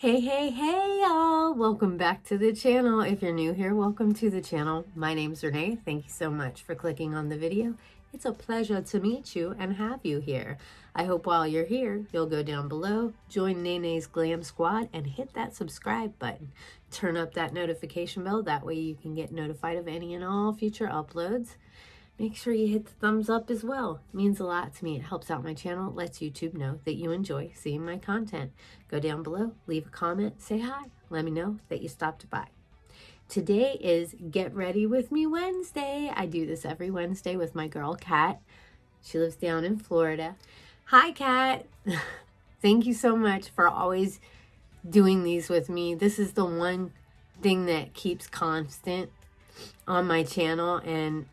Hey y'all, welcome back to the channel. If you're new here, welcome to the channel. My name's Renee. Thank you so much for clicking on the video. It's a pleasure to meet you and have you here. I hope while you're here, you'll go down below, join Nene's Glam Squad, and hit that subscribe button. Turn up that notification bell, that way you can get notified of any and all future uploads. Make sure you hit the thumbs up as well. It means a lot to me. It helps out my channel. It lets YouTube know that you enjoy seeing my content. Go down below, leave a comment, say hi. Let me know that you stopped by. Today is Get Ready With Me Wednesday. I do this every Wednesday with my girl, Kat. She lives down in Florida. Hi, Kat. Thank you so much for always doing these with me. This is the one thing that keeps constant on my channel, and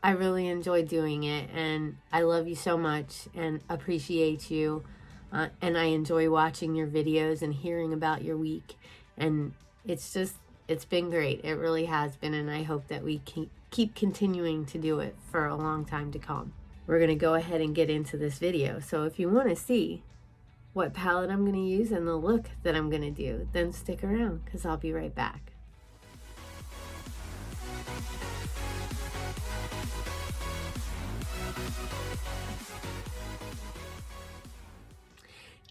I really enjoy doing it, and I love you so much and appreciate you, and I enjoy watching your videos and hearing about your week, and it's been great. It really has been, and I hope that we can keep continuing to do it for a long time to come. We're going to go ahead and get into this video, so if you want to see what palette I'm going to use and the look that I'm going to do, then stick around because I'll be right back.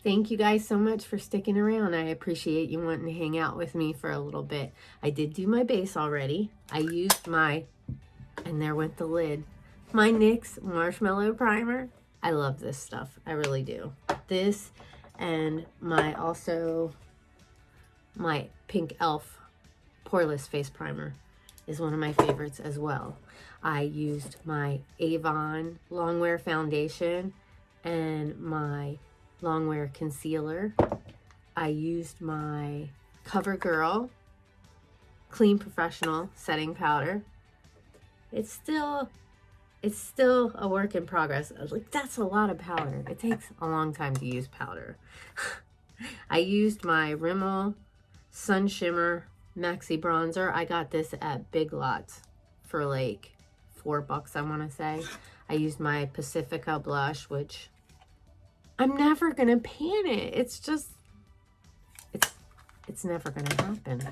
Thank you guys so much for sticking around. I appreciate you wanting to hang out with me for a little bit. I did do my base already. I used my, and there went the lid, my NYX Marshmallow Primer. I love this stuff. I really do. This and my Pink Elf Poreless Face Primer is one of my favorites as well. I used my Avon Longwear Foundation and my Longwear Concealer. I used my CoverGirl Clean Professional Setting Powder. It's still a work in progress. Like, that's a lot of powder. It takes a long time to use powder. I used my Rimmel Sun Shimmer Maxi Bronzer. I got this at Big Lots for like $4, I want to say. I used my Pacifica blush, which I'm never gonna pan it. It's never gonna happen.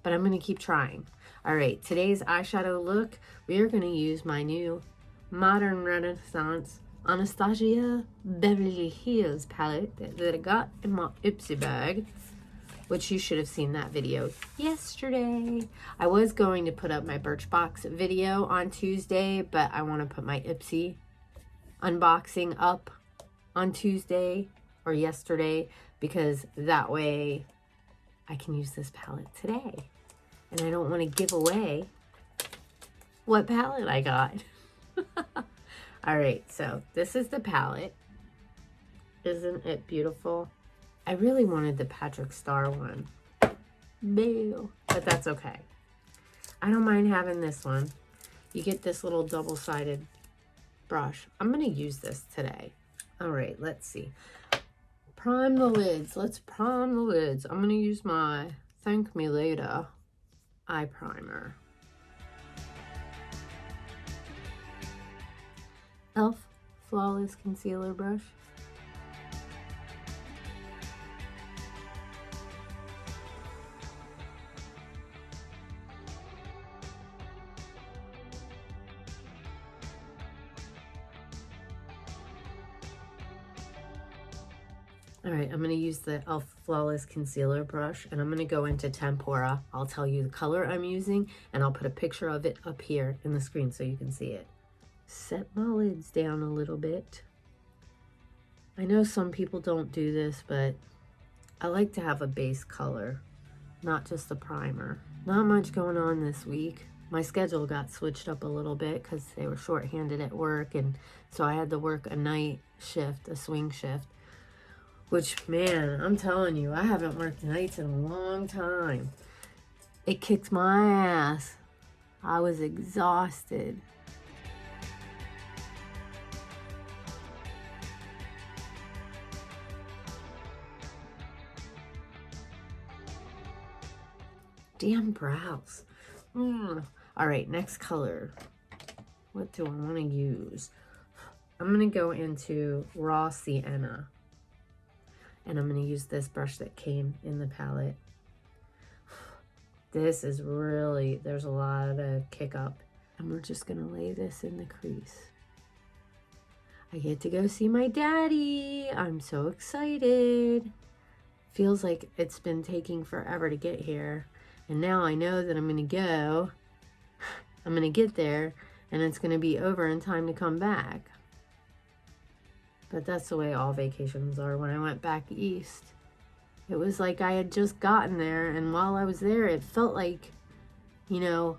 But I'm gonna keep trying. All right, today's eyeshadow look, we are gonna use my new Modern Renaissance Anastasiabeverlyhills palette that I got in my Ipsy bag, which you should have seen that video yesterday. I was going to put up my Birchbox video on Tuesday, but I want to put my Ipsy unboxing up on Tuesday or yesterday, because that way I can use this palette today. And I don't want to give away what palette I got. All right, so this is the palette. Isn't it beautiful? I really wanted the Patrick Star one. Boo. But that's okay. I don't mind having this one. You get this little double-sided brush. I'm going to use this today. All right, let's see. Prime the lids. Let's prime the lids. I'm going to use my Thank Me Later eye primer. e.l.f. Flawless Concealer Brush. All right, I'm going to use the e.l.f. Flawless Concealer Brush, and I'm going to go into Tempera. I'll tell you the color I'm using, and I'll put a picture of it up here in the screen so you can see it. Set my lids down a little bit. I know some people don't do this, but I like to have a base color, not just a primer. Not much going on this week. My schedule got switched up a little bit because they were short-handed at work, and so I had to work a night shift, a swing shift. Which, man, I'm telling you, I haven't worked nights in a long time. It kicked my ass. I was exhausted. Damn brows. All right, next color. What do I want to use? I'm going to go into Raw Sienna. And I'm going to use this brush that came in the palette. This is really, there's a lot of kick up. And we're just going to lay this in the crease. I get to go see my daddy. I'm so excited. Feels like it's been taking forever to get here. And now I know that I'm going to go. I'm going to get there and it's going to be over in time to come back. But that's the way all vacations are. When I went back east, it was like I had just gotten there, and while I was there, it felt like, you know,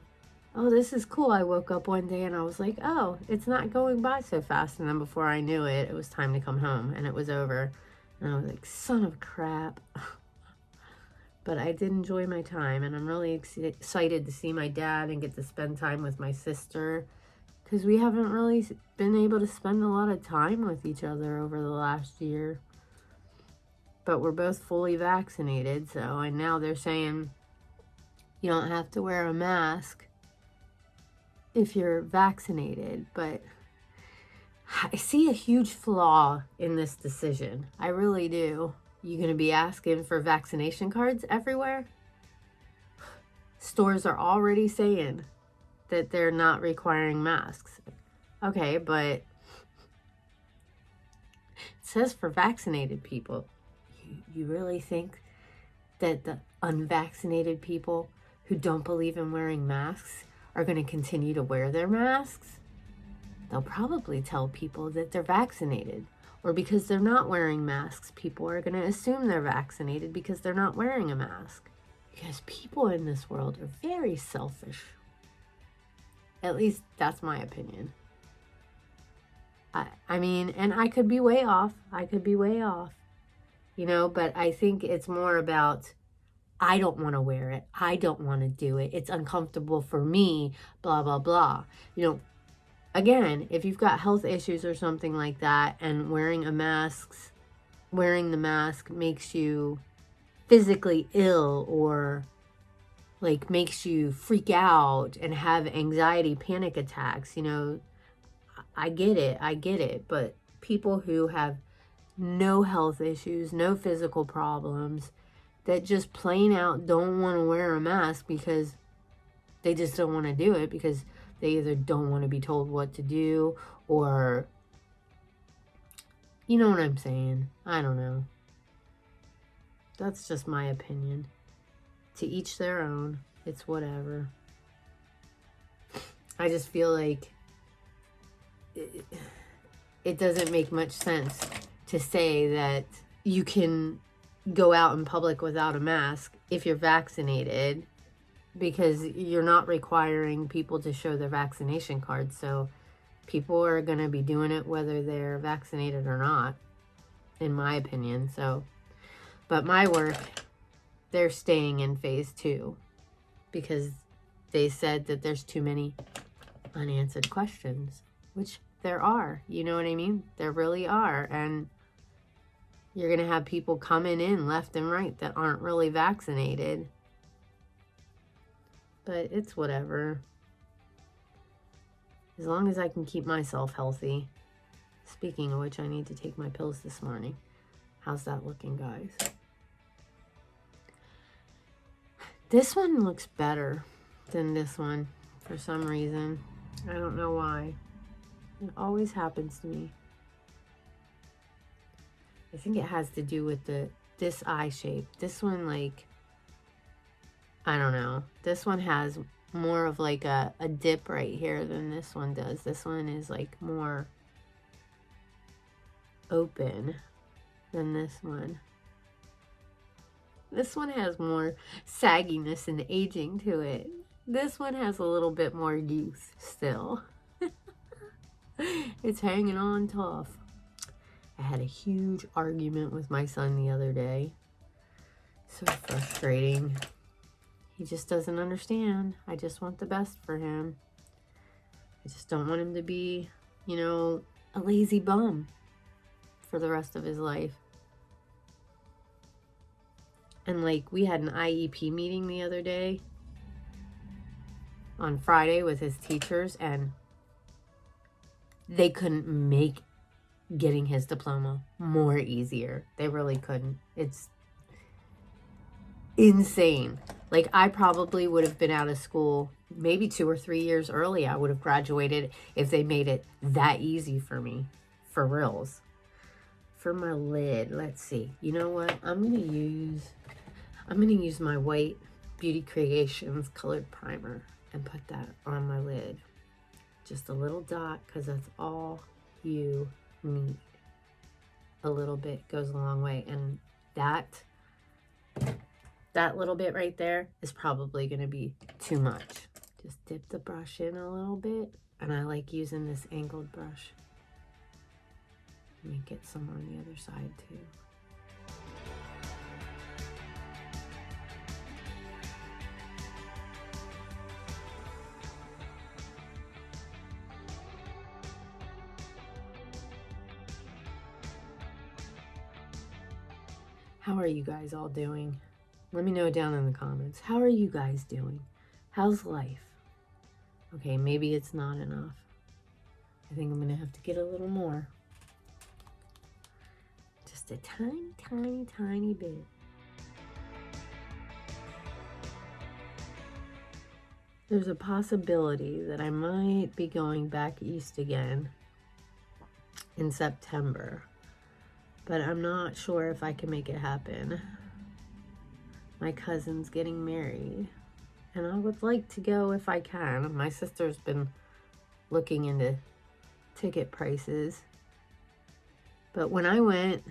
oh, this is cool. I woke up one day and I was like, oh, it's not going by so fast. And then before I knew it, it was time to come home and it was over. And I was like, son of crap. But I did enjoy my time, and I'm really excited to see my dad and get to spend time with my sister, because we haven't really been able to spend a lot of time with each other over the last year. But we're both fully vaccinated, so, and now they're saying you don't have to wear a mask if you're vaccinated. But I see a huge flaw in this decision. I really do. You gonna be asking for vaccination cards everywhere? Stores are already saying that they're not requiring masks. Okay, but it says for vaccinated people. You really think that the unvaccinated people who don't believe in wearing masks are going to continue to wear their masks? They'll probably tell people that they're vaccinated. Or because they're not wearing masks, people are going to assume they're vaccinated because they're not wearing a mask. Because people in this world are very selfish. At least that's my opinion. I mean, and I could be way off. I could be way off. You know, but I think it's more about, I don't want to wear it. I don't want to do it. It's uncomfortable for me, blah, blah, blah. You know, again, if you've got health issues or something like that, and wearing the mask makes you physically ill, or like makes you freak out and have anxiety, panic attacks, you know, I get it. But people who have no health issues, no physical problems, that just plain out don't want to wear a mask because they just don't want to do it, because they either don't want to be told what to do, or, you know what I'm saying? I don't know. That's just my opinion. To each their own. It's whatever. I just feel like it doesn't make much sense to say that you can go out in public without a mask if you're vaccinated, because you're not requiring people to show their vaccination cards. So people are going to be doing it whether they're vaccinated or not, in my opinion. So, but my work, they're staying in phase 2 because they said that there's too many unanswered questions, which there are. You know what I mean? There really are. And you're going to have people coming in left and right that aren't really vaccinated. But it's whatever. As long as I can keep myself healthy. Speaking of which, I need to take my pills this morning. How's that looking, guys? This one looks better than this one for some reason. I don't know why. It always happens to me. I think it has to do with this eye shape. This one, like, I don't know. This one has more of like a dip right here than this one does. This one is like more open than this one. This one has more sagginess and aging to it. This one has a little bit more youth still. It's hanging on tough. I had a huge argument with my son the other day. So frustrating. He just doesn't understand. I just want the best for him. I just don't want him to be, you know, a lazy bum for the rest of his life. And like, we had an IEP meeting the other day on Friday with his teachers, and they couldn't make getting his diploma more easier. They really couldn't. It's insane. Like, I probably would have been out of school maybe 2 or 3 years early. I would have graduated if they made it that easy for me, for reals. For my lid, let's see. You know what? I'm gonna use my white Beauty Creations colored primer and put that on my lid. Just a little dot, because that's all you need. A little bit goes a long way, and that little bit right there is probably going to be too much. Just dip the brush in a little bit, and I like using this angled brush. Let me get some on the other side too. How are you guys all doing? Let me know down in the comments. How are you guys doing? How's life? Okay, maybe it's not enough. I think I'm going to have to get a little more. Just a tiny, tiny, tiny bit. There's a possibility that I might be going back east again in September, but I'm not sure if I can make it happen. My cousin's getting married, and I would like to go if I can. My sister's been looking into ticket prices. But when I went,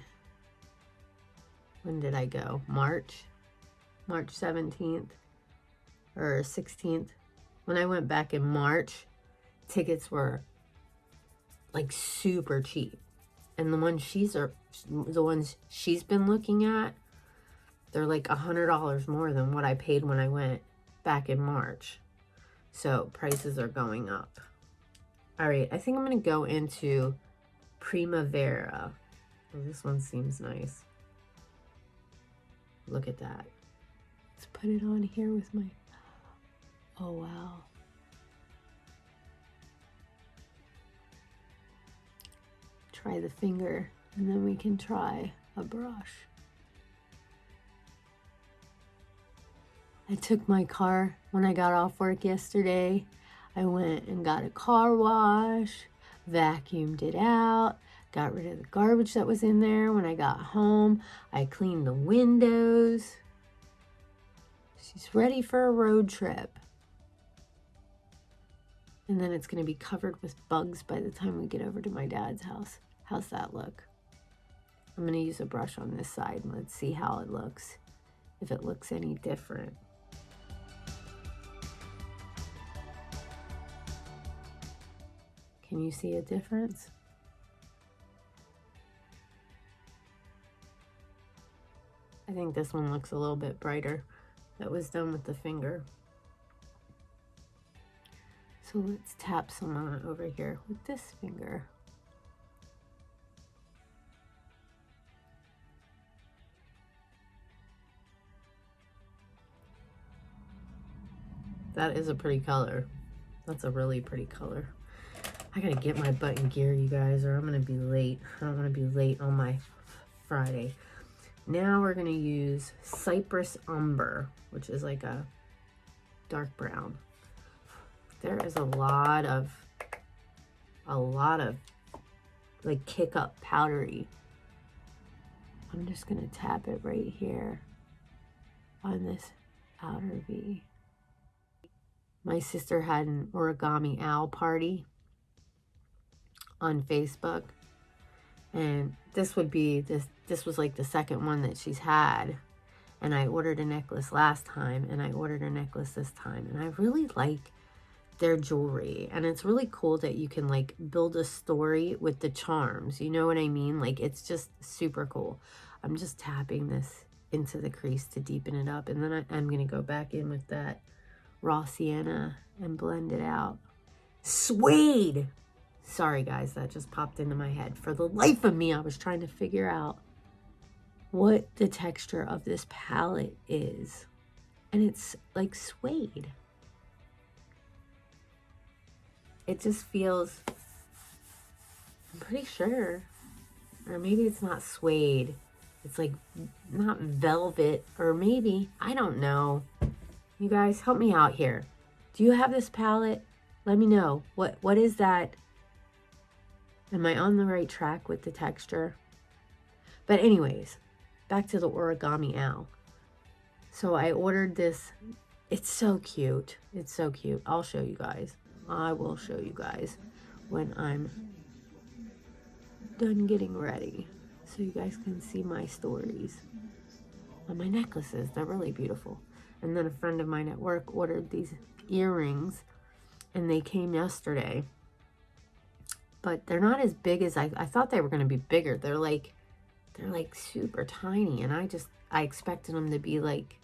when did I go? March 17th or 16th. When I went back in March, tickets were like super cheap. And the ones she's been looking at, they're like $100 more than what I paid when I went back in March. So prices are going up. All right, I think I'm going to go into Primavera. Oh, this one seems nice. Look at that. Let's put it on here with my... Oh, wow. Try the finger, and then we can try a brush. I took my car when I got off work yesterday. I went and got a car wash, vacuumed it out, got rid of the garbage that was in there. When I got home, I cleaned the windows. She's ready for a road trip. And then it's going to be covered with bugs by the time we get over to my dad's house. How's that look? I'm going to use a brush on this side and let's see how it looks. If it looks any different. Can you see a difference? I think this one looks a little bit brighter. That was done with the finger. So let's tap some on it over here with this finger. That is a pretty color. That's a really pretty color. I gotta get my butt in gear, you guys, or I'm gonna be late. I don't wanna be late on my Friday. Now we're gonna use Cypress Umber, which is like a dark brown. There is a lot of like kick up powdery. I'm just gonna tap it right here on this outer V. My sister had an origami owl party on Facebook, and this was like the second one that she's had, and I ordered a necklace last time and I ordered a necklace this time, and I really like their jewelry, and it's really cool that you can like build a story with the charms, you know what I mean? Like, it's just super cool. I'm just tapping this into the crease to deepen it up, and then I'm gonna go back in with that raw sienna and blend it out. Suede! Sorry guys, that just popped into my head. For the life of me, I was trying to figure out what the texture of this palette is. And it's like suede. It just feels, I'm pretty sure Or maybe it's not suede. It's like not velvet, or maybe, I don't know. You guys, help me out here. Do you have this palette? Let me know. What is that? Am I on the right track with the texture? But anyways, back to the origami owl. So I ordered this. It's so cute. It's so cute. I'll show you guys. I will show you guys when I'm done getting ready, so you guys can see my stories on my necklaces. They're really beautiful. And then a friend of mine at work ordered these earrings, and they came yesterday. But they're not as big as I thought they were going to be bigger. They're like super tiny, and I expected them to be like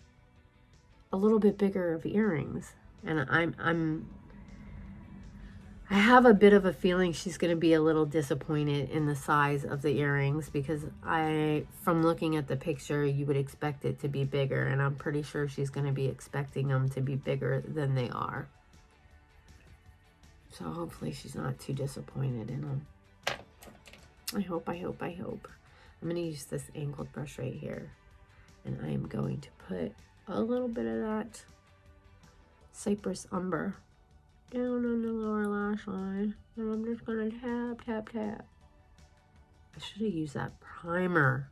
a little bit bigger of earrings. And I have a bit of a feeling she's going to be a little disappointed in the size of the earrings, because from looking at the picture, you would expect it to be bigger, and I'm pretty sure she's going to be expecting them to be bigger than they are. So hopefully she's not too disappointed in them. I hope. I'm going to use this angled brush right here, and I am going to put a little bit of that Cypress Umber down on the lower lash line, and I'm just gonna tap, tap, tap. I should have used that primer.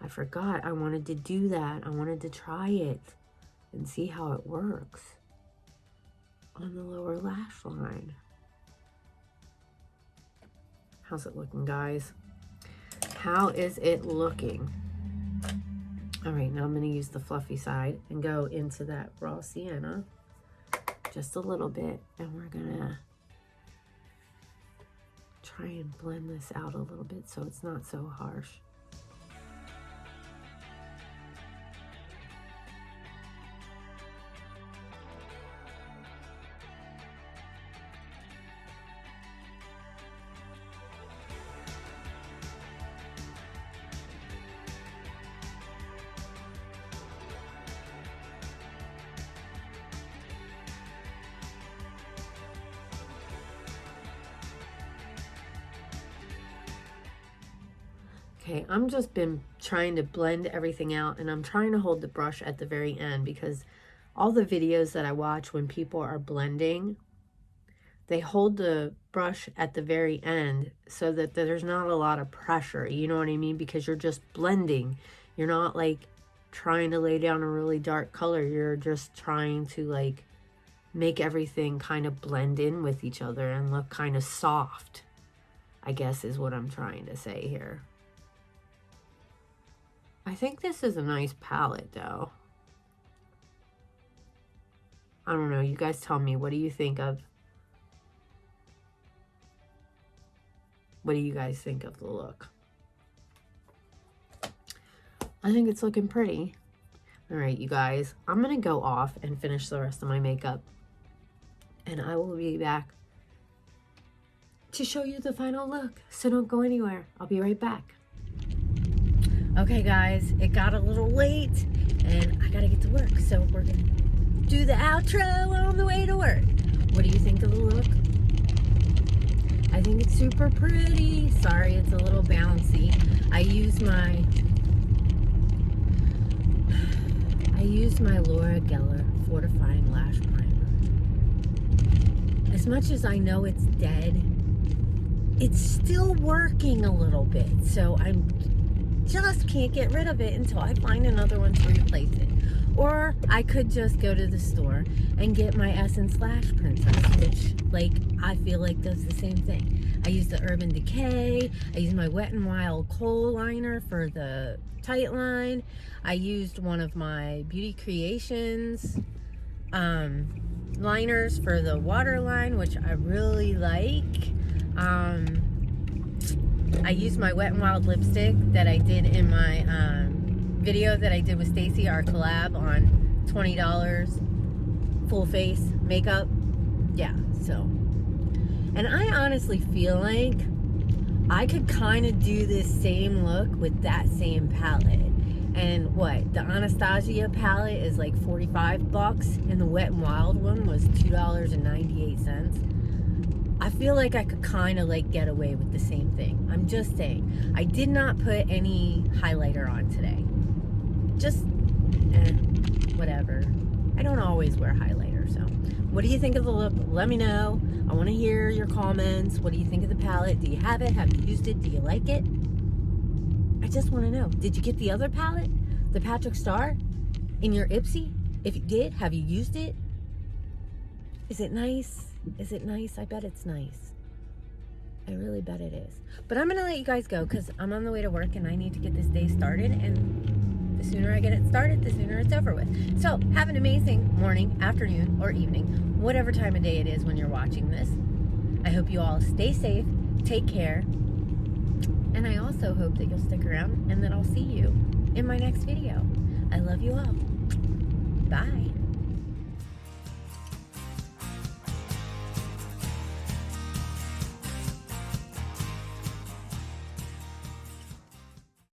I forgot. I wanted to do that. I wanted to try it and see how it works on the lower lash line. How's it looking, guys? How is it looking? All right, now I'm gonna use the fluffy side and go into that raw sienna just a little bit, and we're gonna try and blend this out a little bit so it's not so harsh. Okay, I'm just been trying to blend everything out, and I'm trying to hold the brush at the very end, because all the videos that I watch when people are blending, they hold the brush at the very end so that there's not a lot of pressure, you know what I mean? Because you're just blending. You're not like trying to lay down a really dark color. You're just trying to like make everything kind of blend in with each other and look kind of soft, I guess is what I'm trying to say here. I think this is a nice palette, though. I don't know. You guys tell me. What do you think of? What do you guys think of the look? I think it's looking pretty. All right, you guys. I'm going to go off and finish the rest of my makeup, and I will be back to show you the final look. So don't go anywhere. I'll be right back. Okay guys, it got a little late and I gotta get to work, so we're gonna do the outro on the way to work. What do you think of the look? I think it's super pretty. Sorry, it's a little bouncy. I use my Laura Geller Fortifying Lash Primer. As much as I know it's dead, it's still working a little bit, so I'm just can't get rid of it until I find another one to replace it. Or I could just go to the store and get my Essence Lash Princess, which like I feel like does the same thing. I use the Urban Decay. I use my Wet n Wild Kohl liner for the tight line. I used one of my Beauty Creations liners for the water line, which I really like. I used my Wet n Wild lipstick that I did in my video that I did with Stacy, our collab on $20 full face makeup. Yeah, so. And I honestly feel like I could kind of do this same look with that same palette. And what? The Anastasia palette is like 45 bucks, and the Wet n Wild one was $2.98. I feel like I could kind of like get away with the same thing. I'm just saying. I did not put any highlighter on today. Just, whatever. I don't always wear highlighter, so. What do you think of the look? Let me know. I want to hear your comments. What do you think of the palette? Do you have it? Have you used it? Do you like it? I just want to know. Did you get the other palette? The Patrick Star? In your Ipsy? If you did, have you used it? Is it nice? Is it nice? I bet it's nice. I really bet it is. But I'm going to let you guys go because I'm on the way to work and I need to get this day started. And the sooner I get it started, the sooner it's over with. So have an amazing morning, afternoon, or evening, whatever time of day it is when you're watching this. I hope you all stay safe, take care, and I also hope that you'll stick around and that I'll see you in my next video. I love you all. Bye.